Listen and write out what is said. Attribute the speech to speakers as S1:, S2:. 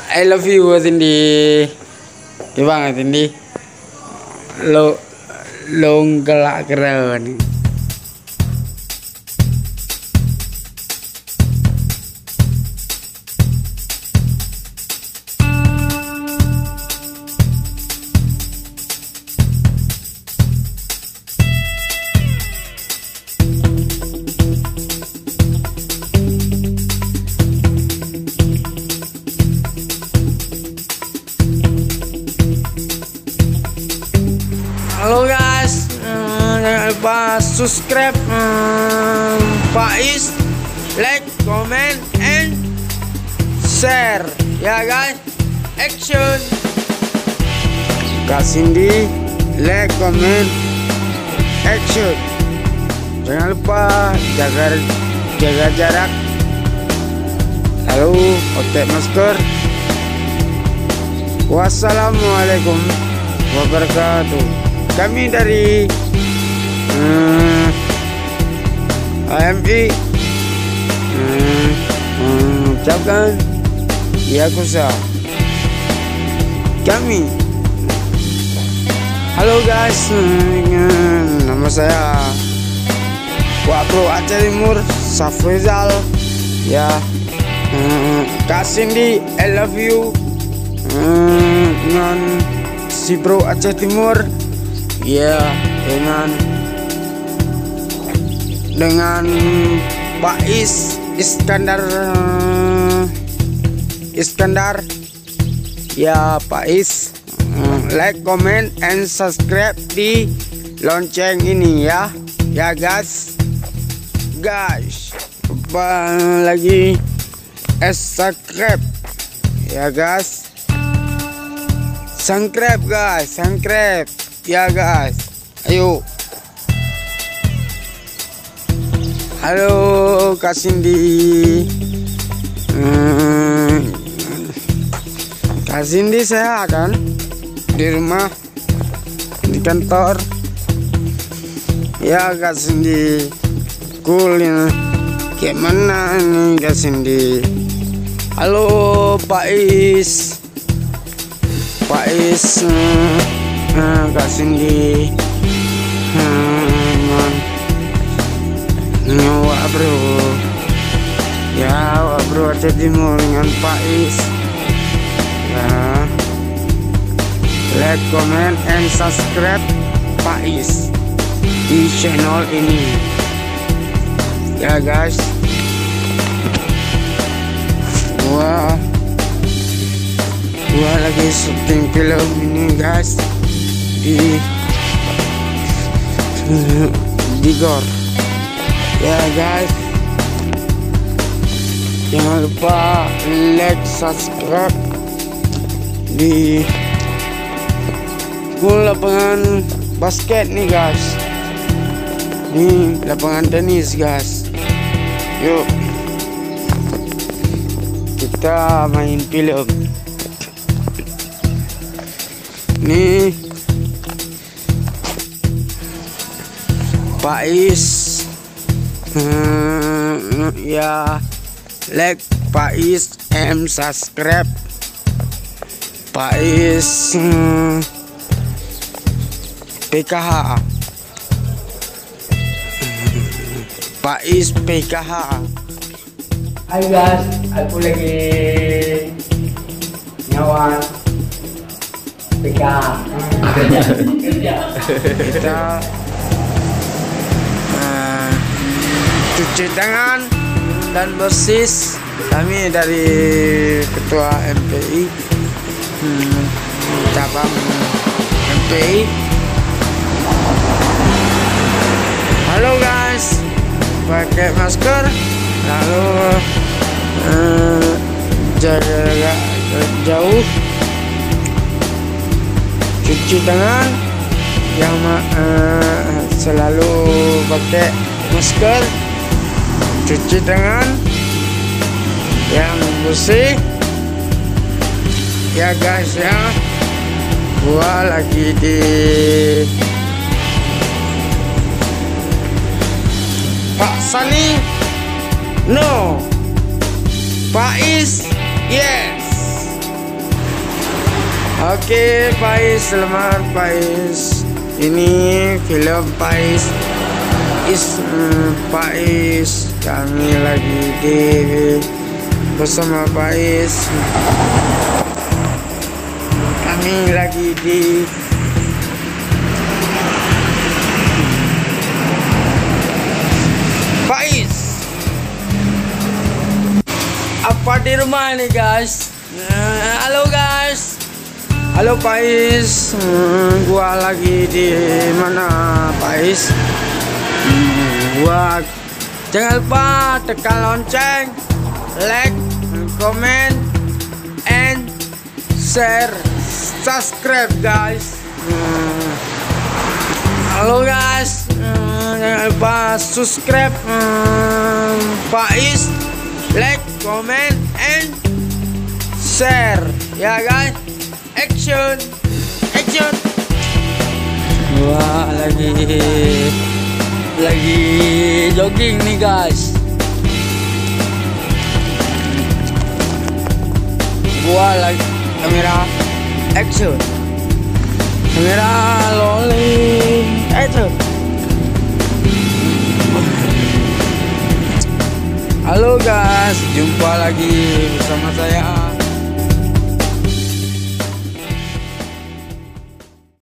S1: I love you Tindi. Gimana Tindi? Lo gelak keren. Halo guys, jangan lupa subscribe, Faiz, like, comment, and share ya guys. Action. Kak Cindy, like, comment, action. Jangan lupa jaga jarak, lalu pakai masker. Wassalamualaikum wabarakatuh. Kami dari AMI mengucapkan Yakuza. Kami, halo guys, nama saya Wak Bro Aceh Timur Safrizal ya. Kak Cindy, I love you. Dengan si Bro Aceh Timur ya, dengan Faiz Iskandar ya. Faiz, like, comment, and subscribe di lonceng ini ya guys. Lupa lagi subscribe ya guys. Subscribe ya guys, ayo. Halo Kak Cindy, Kak Cindy sehat kan? Di rumah, di kantor ya Kak Cindy. Cool ya. Gimana nih Kak Cindy? Halo Faiz, Kak Cindy, Wak Bro ya, Wak Bro Aceh Timur dengan Faiz ya. Like, comment, and subscribe Faiz di channel ini ya guys. Gua lagi syuting film ini guys di Gor ya guys. Jangan lupa like, subscribe di lapangan basket nih guys. Ini lapangan tenis guys. Yuk kita main film. Nih Faiz ya, like Faiz and subscribe Faiz PKH Faiz PKH.
S2: Hai guys, aku lagi nyawan PK kerja.
S1: Kita cuci tangan dan bersih. Kami dari Ketua MPI cabang MPI. Halo guys, pakai masker, lalu jaga jauh, cuci tangan, yang selalu pakai masker, cuci tangan yang bersih ya guys ya. Gua lagi di Pak Sani, no. Faiz, yes. Oke, Pais, selamat Pais. Ini film Pais. Pais, kami lagi di bersama Pais. Kami lagi di Pais. Apa di rumah nih guys? Halo guys. Halo Pais, gua lagi di mana Pais? Gua jangan lupa tekan lonceng, like, comment, and share, subscribe guys. Halo guys, jangan lupa subscribe Pais, like, comment, and share ya guys. Action. Wah, lagi jogging nih guys. Gua lagi kamera action. Kamera rolling action. Halo guys, jumpa lagi bersama saya